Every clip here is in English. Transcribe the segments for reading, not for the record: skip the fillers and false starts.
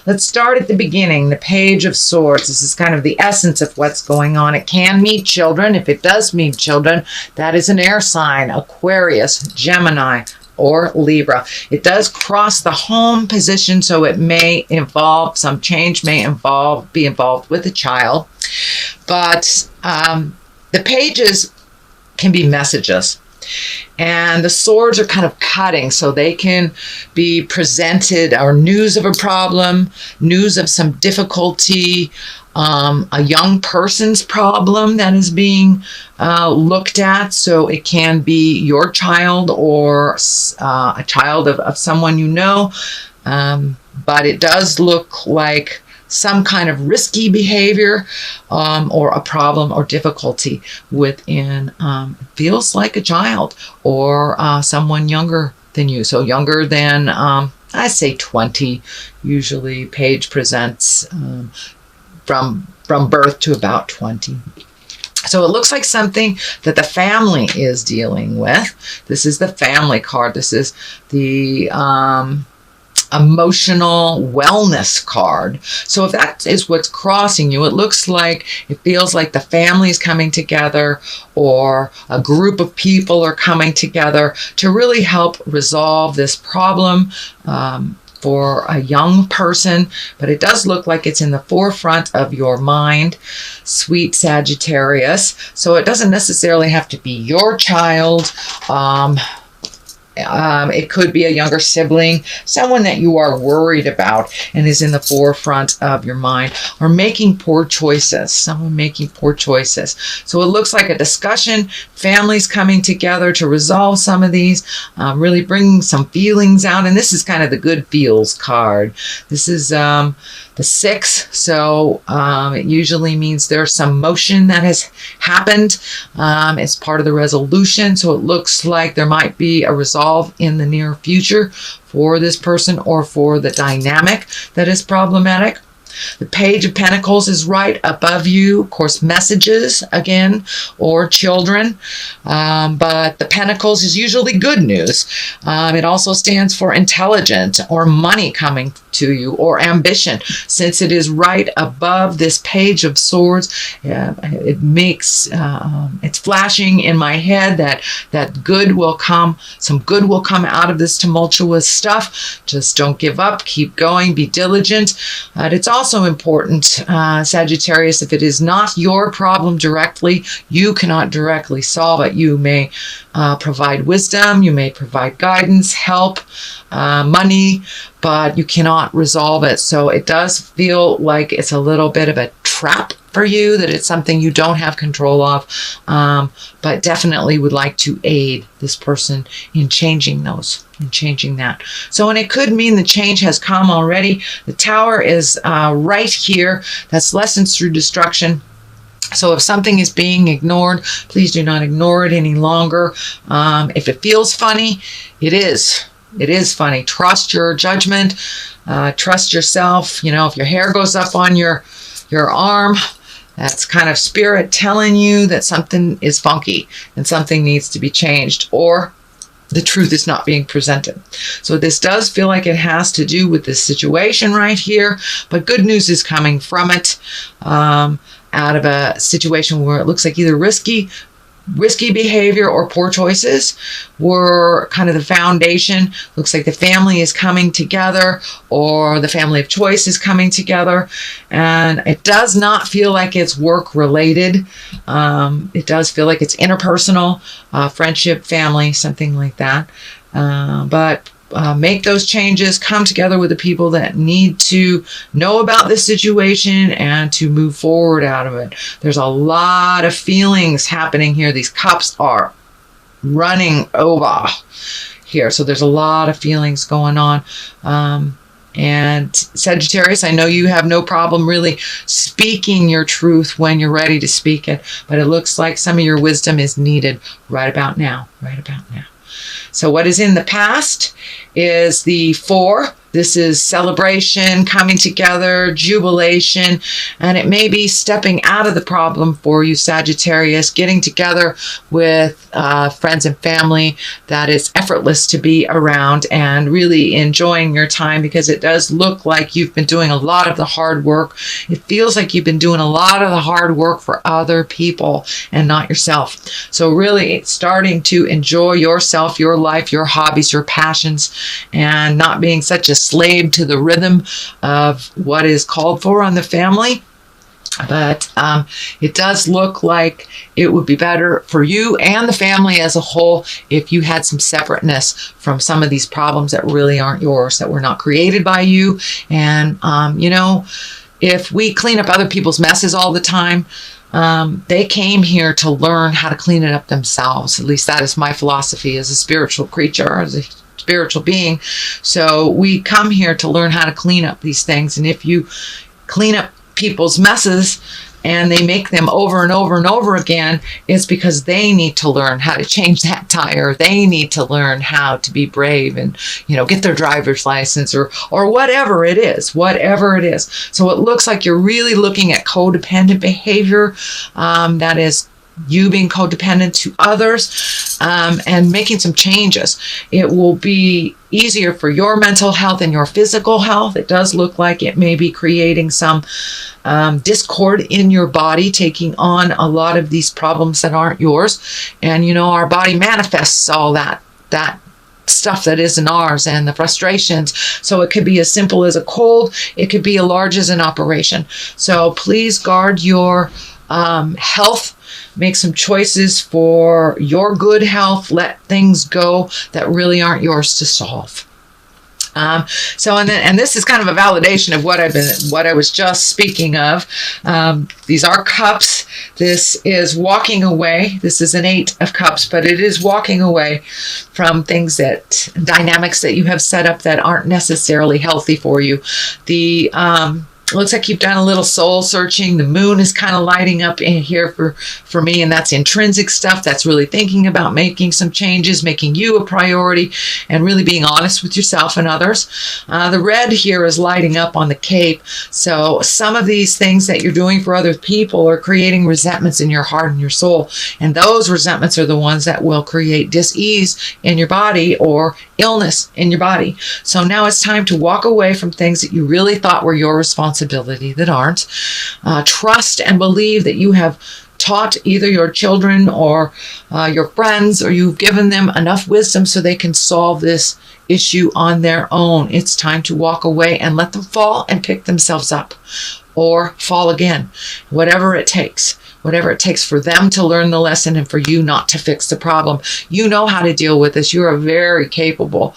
Let's start at the beginning, the Page of Swords. This is kind of the essence of what's going on. It can meet children. If it does meet children, that is an air sign, Aquarius, Gemini, or Libra. It does cross the home position, so it may involve, some change may be involved with a child. But the pages can be messages. And the swords are kind of cutting, so they can be presented, or news of a problem, news of some difficulty, a young person's problem that is being looked at. So it can be your child or a child of someone you know. But it does look like some kind of risky behavior or a problem or difficulty within, feels like a child or someone younger than you. So younger than, I say 20, usually Page presents from birth to about 20. So it looks like something that the family is dealing with. This is the family card. This is the emotional wellness card. So if that is what's crossing you, it looks like, it feels like the family is coming together, or a group of people are coming together to really help resolve this problem for a young person. But it does look like it's in the forefront of your mind, sweet Sagittarius. So it doesn't necessarily have to be your child. It could be a younger sibling, someone that you are worried about and is in the forefront of your mind, or making poor choices, someone making poor choices. So it looks like a discussion, families coming together to resolve some of these, really bringing some feelings out. And this is kind of the good feels card. This is the 6, so it usually means there's some motion that has happened. It's part of the resolution, so it looks like there might be a resolve in the near future for this person or for the dynamic that is problematic. The Page of Pentacles is right above you. Of course, messages again, or children. But the Pentacles is usually good news. It also stands for intelligent or money coming to you, or ambition. Since it is right above this Page of Swords, it makes, it's flashing in my head that good will come, some good will come out of this tumultuous stuff. Just don't give up, keep going, be diligent. It's also important, Sagittarius, if it is not your problem directly, you cannot directly solve it. You may provide wisdom, you may provide guidance, help, money, but you cannot resolve it. So it does feel like it's a little bit of a trap for you, that it's something you don't have control of, but definitely would like to aid this person in changing those, in changing that. So, and it could mean the change has come already. The Tower is right here. That's lessons through destruction. So if something is being ignored, please do not ignore it any longer. If it feels funny, it is. It is funny. Trust your judgment. Trust yourself. You know, if your hair goes up on your arm, that's kind of spirit telling you that something is funky and something needs to be changed, or the truth is not being presented. So this does feel like it has to do with this situation right here, but good news is coming from it, out of a situation where it looks like either risky behavior or poor choices were kind of the foundation. Looks like the family is coming together, or the family of choice is coming together. And it does not feel like it's work related. It does feel like it's interpersonal, friendship, family, something like that. But make those changes, come together with the people that need to know about this situation and to move forward out of it. There's a lot of feelings happening here. These cups are running over here. So there's a lot of feelings going on. And Sagittarius, I know you have no problem really speaking your truth when you're ready to speak it, but it looks like some of your wisdom is needed right about now, right about now. So what is in the past is the 4 This is celebration, coming together, jubilation, and it may be stepping out of the problem for you, Sagittarius, getting together with friends and family that is effortless to be around, and really enjoying your time, because it does look like you've been doing a lot of the hard work. It feels like you've been doing a lot of the hard work for other people and not yourself. So really starting to enjoy yourself, your life, your hobbies, your passions, and not being such a slave to the rhythm of what is called for on the family. But it does look like it would be better for you and the family as a whole if you had some separateness from some of these problems that really aren't yours, that were not created by you. And, you know, if we clean up other people's messes all the time, they came here to learn how to clean it up themselves. At least that is my philosophy as a spiritual creature, as a spiritual being. So we come here to learn how to clean up these things. And if you clean up people's messes and they make them over and over and over again, it's because they need to learn how to change that tire. They need to learn how to be brave and, you know, get their driver's license or whatever it is, So it looks like you're really looking at codependent behavior, that is you being codependent to others, and making some changes. It will be easier for your mental health and your physical health. It does look like it may be creating some discord in your body, taking on a lot of these problems that aren't yours. And, you know, our body manifests all that stuff that isn't ours, and the frustrations. So it could be as simple as a cold. It could be as large as an operation. So please guard your health. Make some choices for your good health. Let things go that really aren't yours to solve. And this is kind of a validation of what I was just speaking of. These are cups. This is walking away. This is an 8 of cups, but it is walking away from things dynamics that you have set up that aren't necessarily healthy for you. It looks like you've done a little soul searching. The moon is kind of lighting up in here for me, and that's intrinsic stuff. That's really thinking about making some changes, making you a priority, and really being honest with yourself and others. The red here is lighting up on the cape. So some of these things that you're doing for other people are creating resentments in your heart and your soul. And those resentments are the ones that will create dis-ease in your body or illness in your body. So now it's time to walk away from things that you really thought were your responsibility that aren't. Trust and believe that you have taught either your children or your friends, or you've given them enough wisdom so they can solve this issue on their own. It's time to walk away and let them fall and pick themselves up, or fall again, whatever it takes for them to learn the lesson and for you not to fix the problem. You know how to deal with this. You're a very capable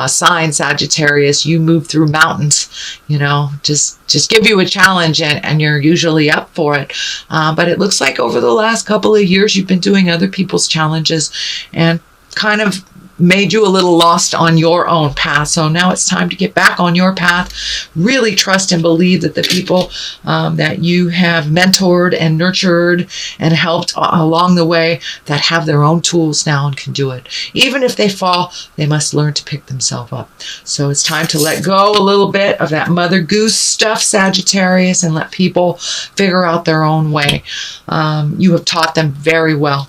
sign, Sagittarius. You move through mountains, you know, just give you a challenge and you're usually up for it. But it looks like over the last couple of years, you've been doing other people's challenges and kind of made you a little lost on your own path. So now it's time to get back on your path. Really trust and believe that the people that you have mentored and nurtured and helped along the way, that have their own tools now and can do it. Even if they fall, they must learn to pick themselves up. So it's time to let go a little bit of that mother goose stuff, Sagittarius, and let people figure out their own way. You have taught them very well.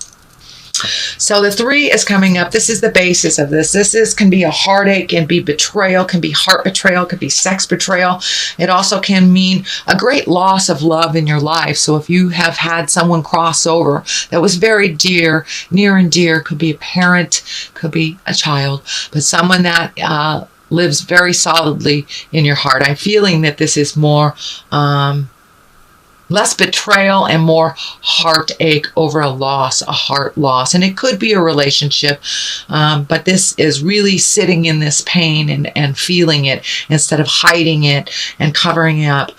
So the 3 is coming up. This is the basis of this. Can be a heartache, can be betrayal, can be heart betrayal, can be sex betrayal. It also can mean a great loss of love in your life. So if you have had someone cross over that was very dear, near and dear, could be a parent, could be a child, but someone that lives very solidly in your heart. I'm feeling that this is more less betrayal and more heartache over a loss, a heart loss. And it could be a relationship, but this is really sitting in this pain and feeling it instead of hiding it and covering it up.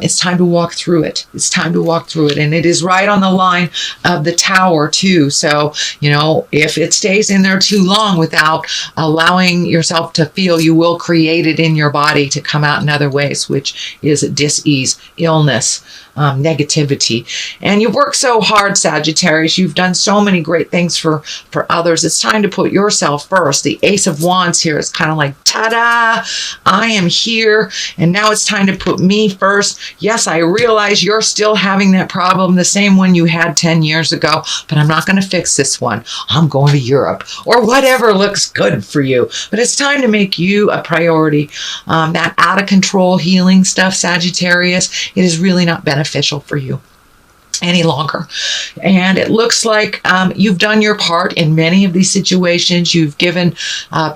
It's time to walk through it. It's time to walk through it. And it is right on the line of the Tower too. So, you know, if it stays in there too long without allowing yourself to feel, you will create it in your body to come out in other ways, which is dis-ease, illness, negativity. And you've worked so hard, Sagittarius. You've done so many great things for others. It's time to put yourself first. The Ace of Wands here is kind of like, ta-da, I am here. And now it's time to put me first. Yes, I realize you're still having that problem, the same one you had 10 years ago, but I'm not going to fix this one. I'm going to Europe or whatever looks good for you. But it's time to make you a priority. That out of control healing stuff, Sagittarius, it is really not beneficial for you any longer. And it looks like you've done your part in many of these situations. You've given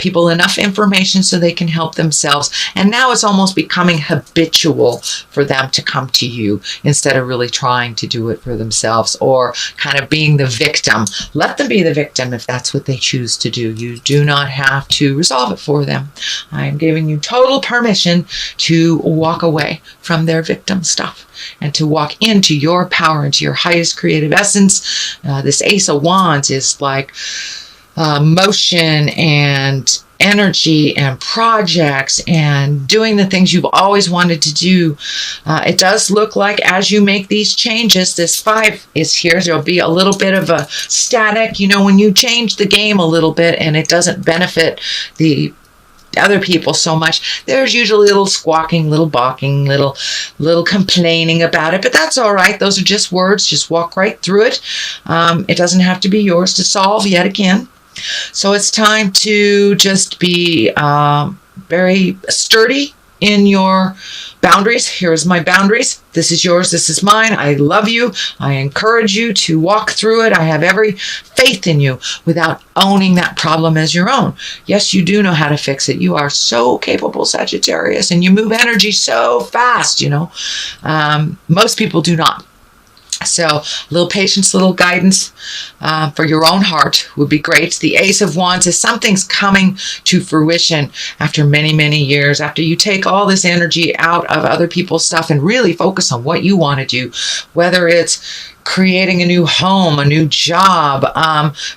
people enough information so they can help themselves. And now it's almost becoming habitual for them to come to you instead of really trying to do it for themselves or kind of being the victim. Let them be the victim if that's what they choose to do. You do not have to resolve it for them. I am giving you total permission to walk away from their victim stuff and to walk into your power, into your highest creative essence. This Ace of Wands is like motion and energy and projects and doing the things you've always wanted to do. It does look like as you make these changes, this 5 is here. There'll be a little bit of a static, you know, when you change the game a little bit and it doesn't benefit the other people so much, there's usually a little squawking, little barking, little complaining about it, but that's all right. Those are just words. Just walk right through it. It doesn't have to be yours to solve yet again. So it's time to just be very sturdy in your boundaries. Here's my boundaries. This is yours. This is mine. I love you. I encourage you to walk through it. I have every faith in you without owning that problem as your own. Yes, you do know how to fix it. You are so capable, Sagittarius, and you move energy so fast, you know. Most people do not. So a little patience, a little guidance for your own heart would be great. The Ace of Wands is something's coming to fruition after many, many years. After you take all this energy out of other people's stuff and really focus on what you want to do, whether it's creating a new home, a new job,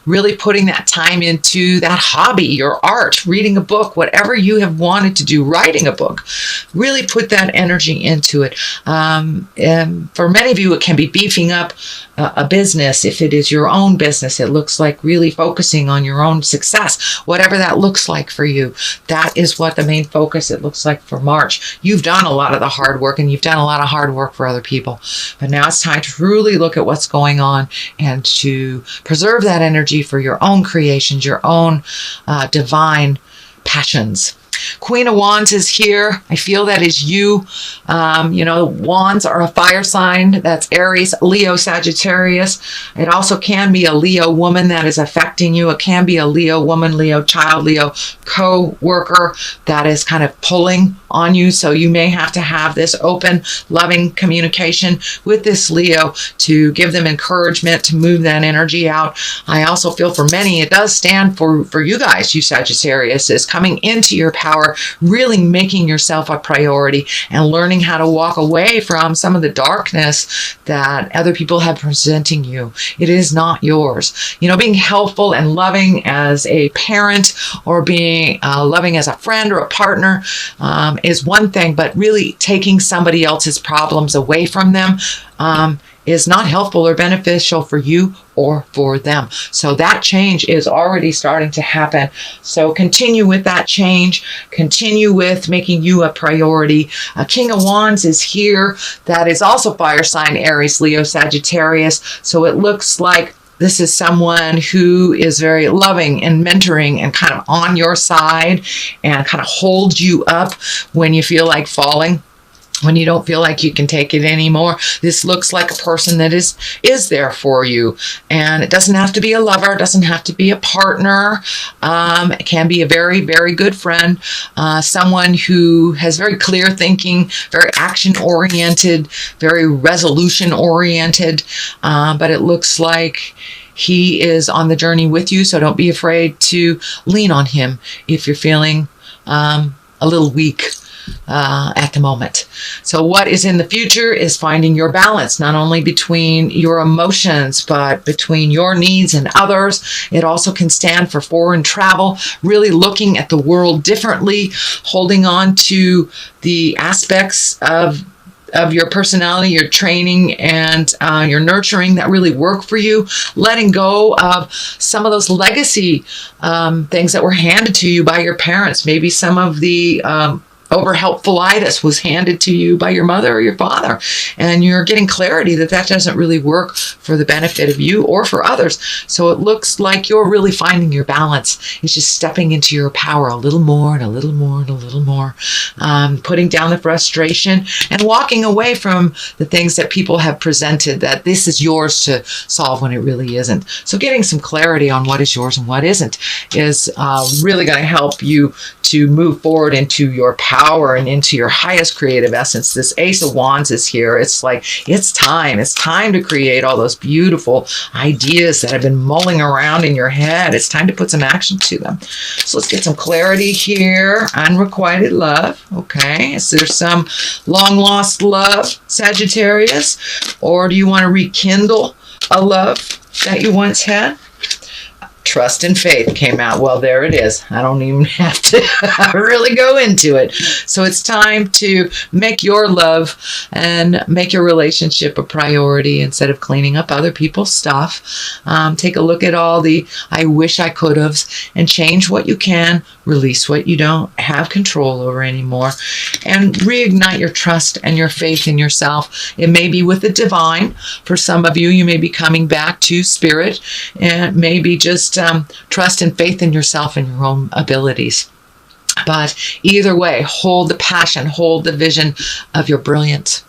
really putting that time into that hobby, your art, reading a book, whatever you have wanted to do, writing a book, really put that energy into it. And for many of you, it can be beefing up a business. If it is your own business, it looks like really focusing on your own success, whatever that looks like for you. That is what the main focus it looks like for March. You've done a lot of the hard work and you've done a lot of hard work for other people, but now it's time to really look at what's going on and to preserve that energy for your own creations, your own divine passions. Queen of Wands is here. I feel that is you. You know, wands are a fire sign. That's Aries, Leo, Sagittarius. It also can be a Leo woman that is affecting you. It can be a Leo woman, Leo child, Leo co-worker that is kind of pulling on you. So you may have to have this open, loving communication with this Leo to give them encouragement to move that energy out. I also feel for many, it does stand for you guys, you Sagittarius, is coming into your power, really making yourself a priority and learning how to walk away from some of the darkness that other people have presenting you. It is not yours. You know, being helpful and loving as a parent or being loving as a friend or a partner is one thing, but really taking somebody else's problems away from them is not helpful or beneficial for you or for them. So that change is already starting to happen. So continue with that change. Continue with making you a priority. King of Wands is here. That is also fire sign Aries, Leo, Sagittarius. So it looks like this is someone who is very loving and mentoring and kind of on your side and kind of holds you up when you feel like falling, when you don't feel like you can take it anymore. This looks like a person that is there for you. And it doesn't have to be a lover. It doesn't have to be a partner. It can be a very, very good friend. Someone who has very clear thinking, very action-oriented, very resolution-oriented. But it looks like he is on the journey with you. So don't be afraid to lean on him if you're feeling a little weak at the moment. So what is in the future is finding your balance, not only between your emotions, but between your needs and others. It also can stand for foreign travel, really looking at the world differently, holding on to the aspects of of your personality, your training, and your nurturing that really work for you. Letting go of some of those legacy things that were handed to you by your parents. Maybe some of the over helpfulitis was handed to you by your mother or your father, and you're getting clarity that that doesn't really work for the benefit of you or for others. So it looks like you're really finding your balance. It's just stepping into your power a little more and a little more and a little more, putting down the frustration and walking away from the things that people have presented that this is yours to solve when it really isn't. So getting some clarity on what is yours and what isn't is really going to help you to move forward into your power and into your highest creative essence. This Ace of Wands is here. It's like, it's time. It's time to create all those beautiful ideas that have been mulling around in your head. It's time to put some action to them. So let's get some clarity here. Unrequited love. Okay. Is there some long lost love, Sagittarius? Or do you want to rekindle a love that you once had? Trust and faith came out. Well, there it is. I don't even have to really go into it. So it's time to make your love and make your relationship a priority instead of cleaning up other people's stuff. Take a look at all the I wish I could have and change what you can, release what you don't have control over anymore, and reignite your trust and your faith in yourself. It may be with the divine. For some of you, you may be coming back to spirit, and maybe just trust and faith in yourself and your own abilities. But either way, hold the passion, hold the vision of your brilliance.